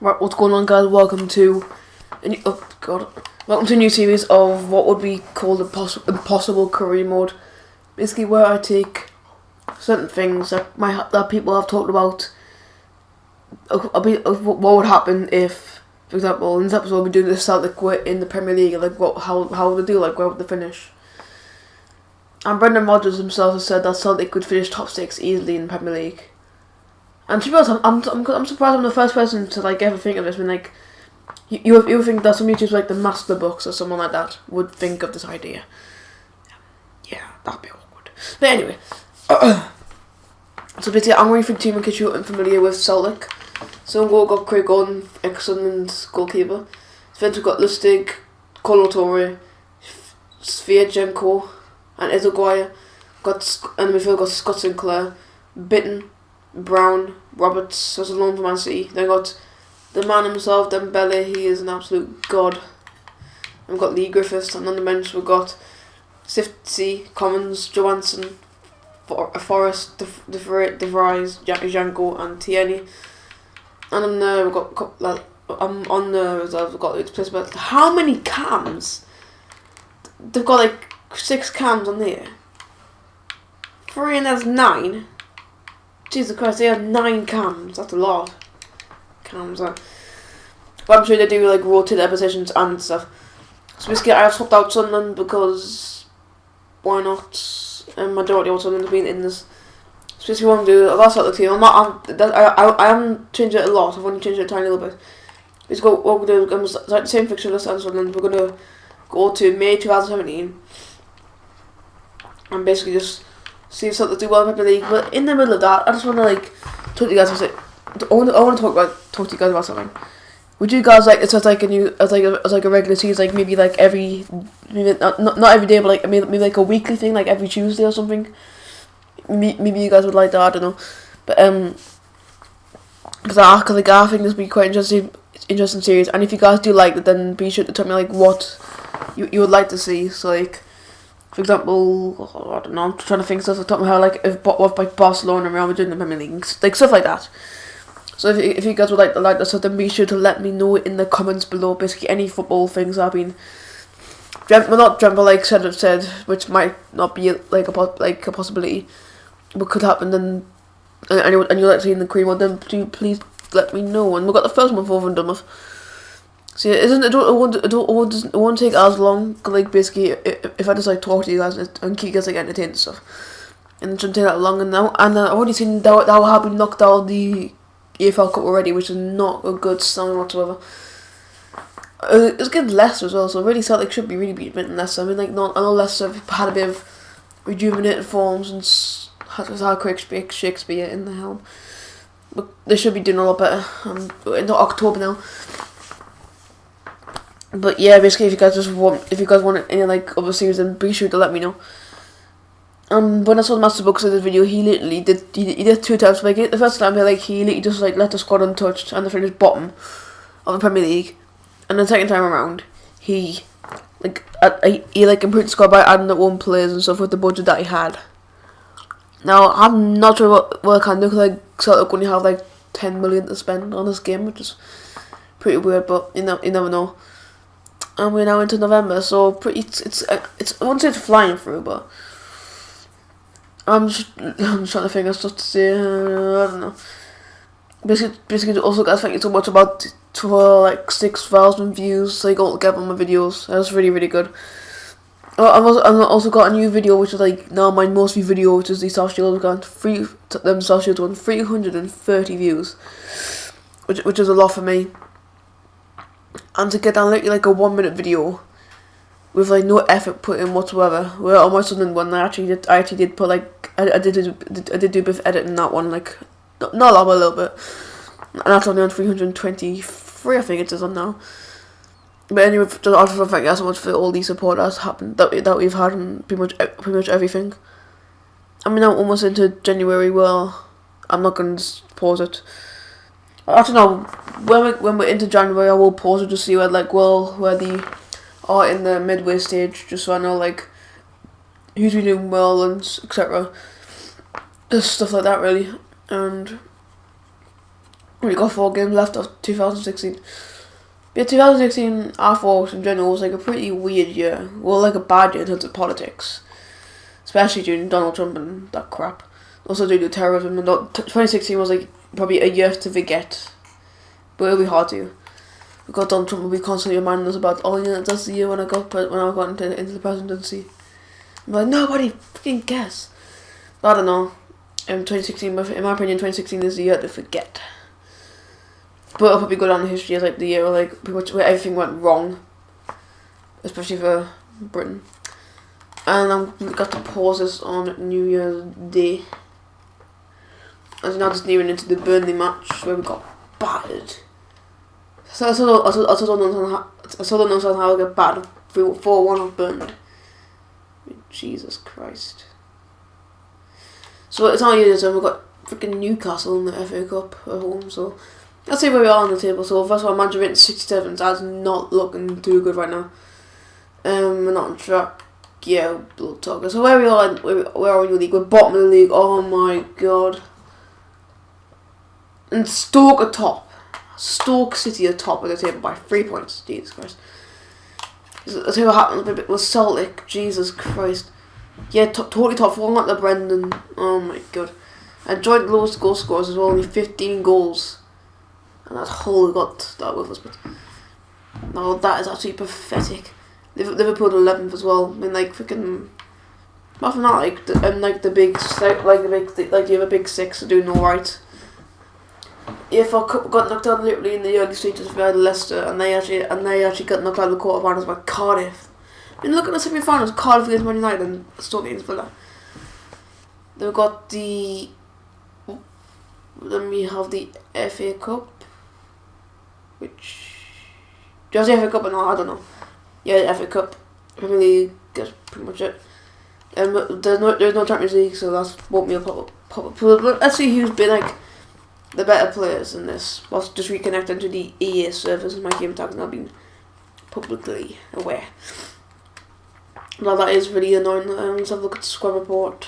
Right, what's going on, guys? Welcome to welcome to a new series of what would be called impossible career mode. Basically, where I take certain things that people have talked about. What would happen if, for example, in this episode we're doing the Celtic were in the Premier League, like how would they do, like where would they finish? And Brendan Rodgers himself has said that Celtic could finish top 6 easily in the Premier League. And to be honest, I'm surprised I'm the first person to like ever think of this. When like you would think that some YouTubers like the Master Books or someone like that would think of this idea. Yeah, that'd be awkward. But anyway, so basically I'm going for the team in case you're unfamiliar with Celtic. So we've got Craig Gordon, ex-Sunderland goalkeeper. Then we've got Lustig, Kolo Toure, Sviatchenko, and Ezeguia. And in the midfield got Scott Sinclair, Bitton, Brown, Roberts was alone for Man City. Then got the man himself, Dembele. He is an absolute god. And we've got Lee Griffiths, and on the bench we've got Sifty, Commons, Johansson, Forrest, De Vries, Janko, and Tierney. And on there we've got on the reserves we've got its place. But how many cams? They've got like 6 cams on there. 3 and that's 9. Jesus Christ, they have 9 cams. That's a lot. Cams, But I'm sure they do like rotate their positions and stuff. So basically, I have swapped out Sunderland because why not? And majority of Sunderland have been in this. So basically, what I'm doing, I've got the team. I haven't changed it a lot. I've only changed it a tiny little bit. Basically, what we're going to do is the same fixture list as Sunderland. We're going to go to May 2017 and basically just see if Celtic do well in the Premier League. But in the middle of that, I just want to like talk to you guys about. I want to talk to you guys about something. Would you guys like it as like a regular season, like maybe like not every day, but like maybe like a weekly thing, like every Tuesday or something? Maybe you guys would like that. I don't know, but because I think this would be quite interesting series. And if you guys do like it, then be sure to tell me like what you would like to see. So like, for example, I don't know, I'm trying to think stuff off the top of my head, like if like Barcelona and Real Madrid in the Premier League, like stuff like that. So if you guys would like that stuff, then be sure to let me know in the comments below. Basically, any football things I've been not dreamt, but like said, which might not be like a possibility, but could happen. Then and you like to see in the cream, then do please let me know. And we've got the first one over and done with. So yeah, it won't take as long. Like basically, if I just like talk to you guys and keep you guys like entertained and stuff, and it shouldn't take that long. And I've already seen that have been knocked out of the EFL Cup already, which is not a good sign whatsoever. It's getting Leicester as well, so really Celtic should be really beating Leicester. I mean, like I know Leicester have had a bit of rejuvenated forms and had Craig Shakespeare in the helm, but they should be doing a lot better. Into October now. But yeah, basically, if you guys want any like other series, then be sure to let me know. When I saw the Master Books in this video, he literally did 2 times. Like the first time, he literally just like let the squad untouched and they finished bottom of the Premier League, and the second time around, he improved the squad by adding their own players and stuff with the budget that he had. Now I'm not sure what I can do, because like Celtic only have like 10 million to spend on this game, which is pretty weird. But you never know. And we're now into November, so it's I won't say it's flying through, but I'm trying to think of stuff to say. I don't know. Basically, also guys, thank you so much for like 6,000 views like altogether on my videos. That's really really good. I've also got a new video which is like now my most viewed video, which is the South Shield. We've got South Shield won 330 views, which is a lot for me. And to get down literally like a 1-minute video with like no effort put in whatsoever. Where on my Sunderland one, I actually did put like I did do a bit of editing in that one, like not a lot, but a little bit. And that's only on 323, I think it is on now. But anyway, just also thank you so much for all the support that's happened that we've had in pretty much everything. I mean, I'm almost into January. Well, I'm not going to pause it. I don't know, when we're into January, I will pause it to see where they are in the midway stage, just so I know like who's been doing well and etc. Just stuff like that really. And We got 4 games left of 2016. Yeah, 2016, I thought in general was like a pretty weird year. Well, like a bad year in terms of politics. Especially during Donald Trump and that crap. Also due to terrorism. And 2016 was like probably a year to forget. But it'll be hard to. Because Donald Trump will be constantly reminding us about, oh yeah, that's the year when I got into the presidency. I'm like, nobody fucking cares. But I don't know. 2016, in my opinion, 2016 is the year to forget. But it'll probably go down in history as like the year where, like, pretty much where everything went wrong. Especially for Britain. And I'm got to pause this on New Year's Day. As now just nearing into the Burnley match where we got battered. So I still don't understand how I get battered 4-1 off Burnley. Jesus Christ. So it's not years and we've got freaking Newcastle in the FA Cup at home, so let's see where we are on the table. So first of all, Manchester United 67, so that's not looking too good right now. We're not on track. Yeah, blood talker. So where we are, where are we in the league? We're bottom of the league. Oh my god. And Stoke are top. Stoke City are top of the table by 3 points. Jesus Christ. Let's see what happens with Celtic. Jesus Christ. Yeah, totally top 4, like the Brendan. Oh my god. And joint lowest goal scorers as well, only 15 goals. And that's Hull got that with us, but no, that is absolutely pathetic. Liverpool 11th as well. I mean, like freaking, apart from that, like the big the other big six are doing all right. If our cup got knocked out literally in the early stages by Leicester, and they actually got knocked out of the quarterfinals by Cardiff. I mean, look at the semi-finals: Cardiff against Man United and Stoke against Villa. Then we got the. Then we have the FA Cup, which just the FA Cup, and I don't know. Yeah, the FA Cup, Premier League, that's pretty much it. There's no Champions League, so that's won't be a pop up. Let's see who's been like the better players in this. Whilst just reconnecting to the EA servers, my game tag now being publicly aware. Now that is really annoying. Let's have a look at the squad report.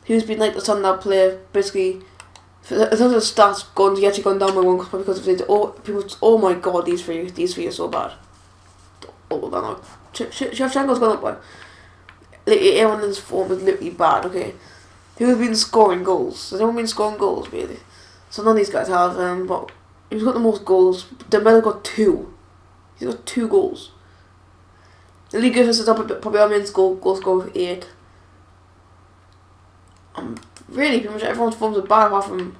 Who's been like the standout player? Basically, in terms of stats, actually gone down by one because of it. Oh my god, these three are so bad. Oh, they're not. Shevchenko's gone up by. Everyone in his form is literally bad. Okay, who's been scoring goals? Has anyone been scoring goals really? So none of these guys have. But who's got the most goals? Dembele got 2. He's got 2 goals. Lee Griffiths is up a bit, probably our main goal scorer with 8. Really, pretty much everyone's forms are bad apart from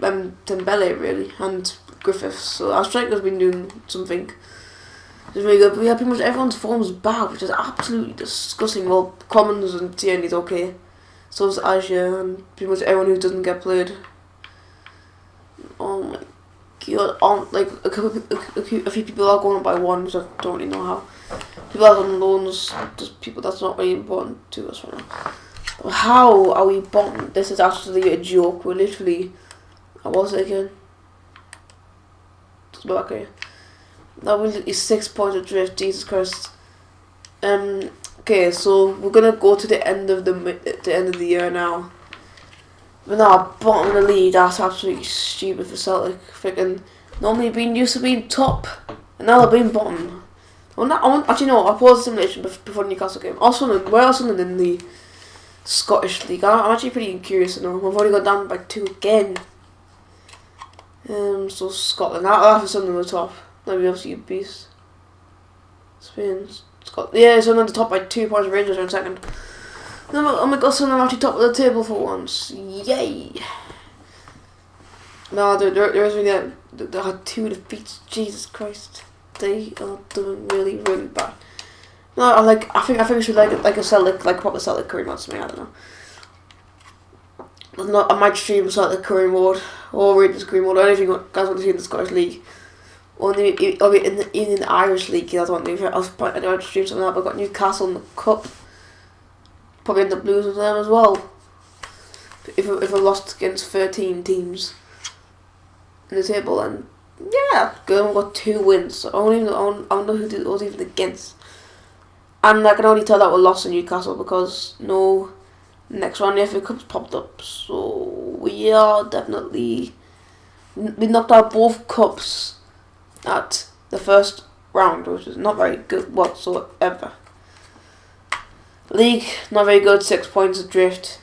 Dembele really and Griffiths. So our striker's been doing something. It's really good. But yeah, pretty much everyone's forms bad, which is absolutely disgusting. Well, Commons and Tierney's okay. So is Asia and pretty much everyone who doesn't get played. Oh my god! Like a few people are going up by 1, which I don't really know how. People are on loans, just people that's not really important to us right now. How are we bottom? This is actually a joke. We're literally. What was it again? Just back here. Now we're literally 6 points adrift. Jesus Christ. Okay, so we're gonna go to the end of the year now. We're now bottom of the league. That's absolutely stupid for Celtic. Freaking normally used to being top, and now they're being bottom. Actually no. I paused the simulation before the Newcastle game. Where else in the Scottish League? I'm actually pretty curious to know. We've only gone down by 2 again. So Scotland. That's something on the top. Let me obviously a beast. Spain, Scotland. Yeah, so on the top by 2 points. Rangers are in second. Oh my god, so I'm actually top of the table for once. Yay! No, there is really they had 2 defeats. Jesus Christ, they are doing really, really bad. No, I think we should like a Celtic, like proper Celtic curry mod something. I don't know. I might stream Celtic curry mode or Rangers curry mode or anything you guys want to see in the Scottish League. Or maybe in the Irish League. That's one thing. I'll stream something like that. I've got Newcastle in the cup. Probably end up losing to them as well. If I lost against 13 teams in the table, and yeah, good. I've got 2 wins. So I don't know who it was even against. And I can only tell that we lost to Newcastle because no Next round, the FA Cup's popped up, so we are definitely... We knocked out both cups at the first round, which is not very good whatsoever. League, not very good, 6 points adrift.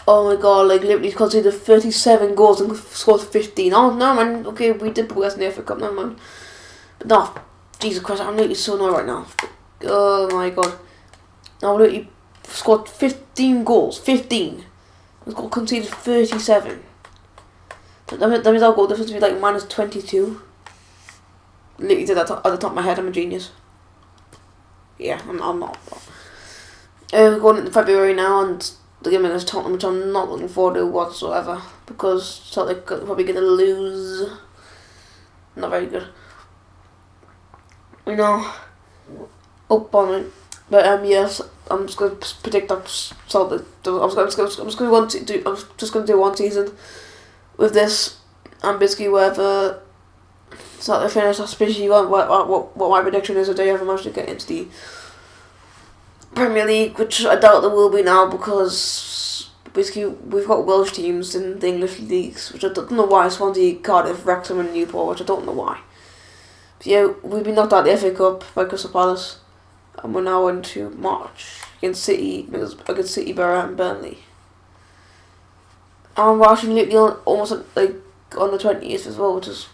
Oh my god, like literally conceded 37 goals and scored 15. Oh no man, okay, we did progress in the FA Cup, never mind. But no, Jesus Christ, I'm literally so annoyed right now. Oh my god. Now literally scored 15 goals, 15. We've got conceded 37. That means our goal difference would be like minus 22. Literally did that at the top of my head, I'm a genius. Yeah, I'm not. We're going into February now, and the game against Tottenham, which I'm not looking forward to whatsoever, because Celtic are probably going to lose. Not very good. You know, up on it. But yes, I'm just going to predict that Celtic. I'm just going to do one season with this, and basically whether Celtic finish, that's basically what my prediction is if they ever manage to get into the Premier League, which I doubt there will be now, because basically we've got Welsh teams in the English leagues, which I don't know why. Swansea, Cardiff, Wrexham and Newport, which I don't know why. But yeah, we've been knocked out of the FA Cup by Crystal Palace, and we're now into March against City, Borough and Burnley. And we're actually literally almost like on the 20th as well, which is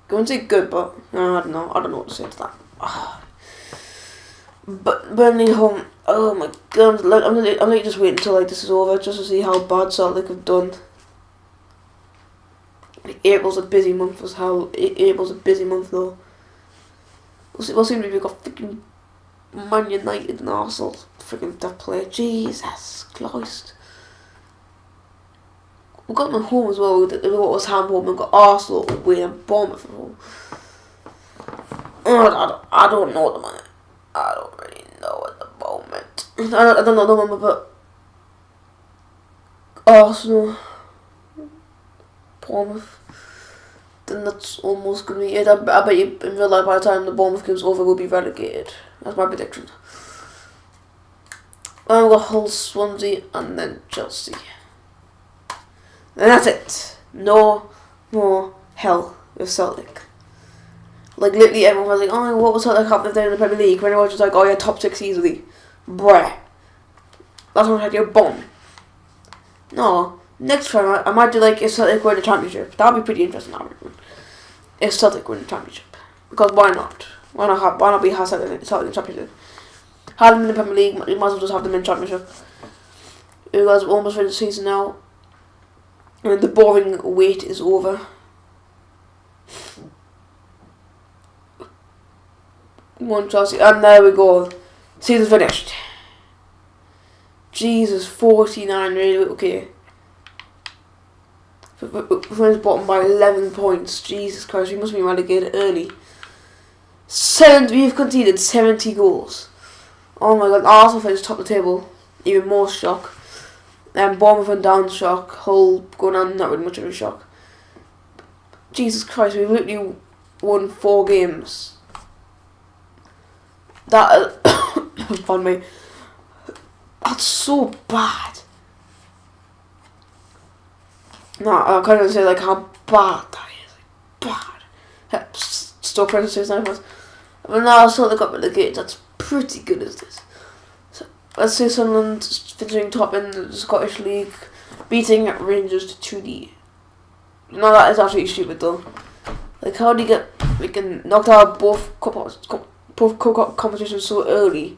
going to say good, but I don't know what to say to that. But Burnley home, oh my god, I'm literally just waiting until like this is over just to see how bad Celtic have done. Like, April's a busy month as hell. April's a busy month though. We'll see if we've got freaking Man United and Arsenal freaking to play. Jesus Christ. We've got them at home as well. We've got West Ham home, we've got Arsenal away and Bournemouth at home. I don't know at the moment. I don't really know at the moment. I don't know at the moment, but Arsenal, Bournemouth, then that's almost going to be it. I bet you in real life by the time the Bournemouth game's over, we'll be relegated. That's my prediction. And we've got Hull, Swansea, and then Chelsea. And that's it. No more hell with Celtic. Like, literally everyone was like, oh, what was Celtic happening if they're in the Premier League? When everyone was just like, oh yeah, top 6 easily. Bruh. That's when I had your bomb. No. Next time, I might do like, if Celtic win the Championship. That would be pretty interesting, I reckon. If Celtic win the Championship. Because why not? Why not be Celtic in the Championship? Have them in the Premier League, you might as well just have them in the Championship. You guys are almost ready the season now. And the boring wait is over. One Chelsea, and there we go. Season's finished. Jesus, 49, really, okay. Friends bottom by 11 points. Jesus Christ, we must be relegated early. We've conceded 70 goals. Oh my god, Arsenal finished top of the table. Even more shock. And Bournemouth went down, shock. Hull going down, not really much of a shock. Jesus Christ, we've literally won 4 games. That, pardon me, that's so bad. No, I can't even say like how bad that is. Like, bad. Stoke Rangers says 9 points. But now Celtic got relegated. That's pretty good, is this? So let's say Sunderland finishing top in the Scottish League, beating Rangers to 2D. No, that is actually stupid though. Like, how do you get freaking knocked out of both competitions so early,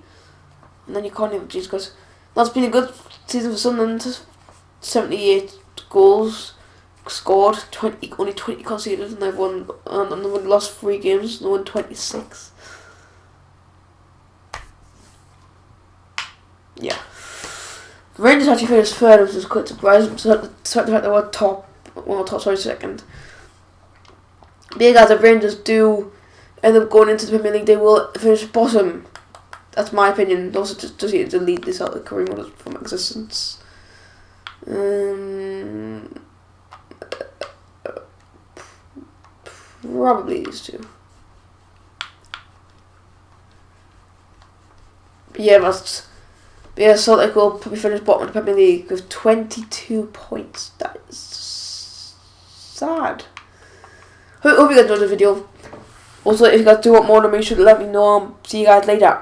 and then you can't even, Jesus Christ. That's been a good season for Sunderland. 78 goals scored, only 20 conceded, and they've won. And they've lost 3 games. They won 26. Yeah. The Rangers actually finished third, which is quite surprising. Despite the fact they were second. But yeah, guys, if Rangers do end up going into the Premier League, they will finish bottom. That's my opinion. Also, to delete this out of the career mode from existence. Probably these two. But yeah, Yeah, Celtic will probably finish bottom of the Premier League with 22 points. That is sad. Hope you guys enjoyed the video. Also, if you guys do want more information, let me know. See you guys later.